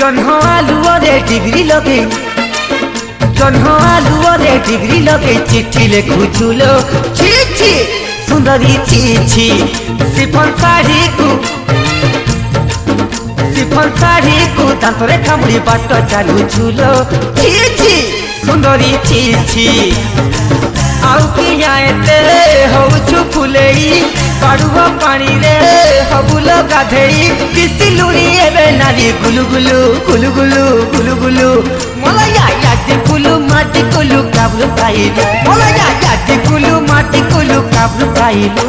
जन्ह आलुअरे degree लगे जन्ह आलुअरे degree लगे चिट्ठी लिखुचुलो छी छी सुंदरी छी छी सिफन साड़ी को दांतरे कामुड़ी बाट चलुचुलो छी छी सुंदरी छी छी आउ किया एते होउछु फुलेई पाड़ुव पानी रे हबुल गाधेई किसिलुरी एबे नारी गुलु गुलु गुलु गुलु गुलु गुलु मलया यादी कुलु माटी कुलु काबलु पाइलु मलया यादी कुलु माटी कुलु काबलु पाइलु।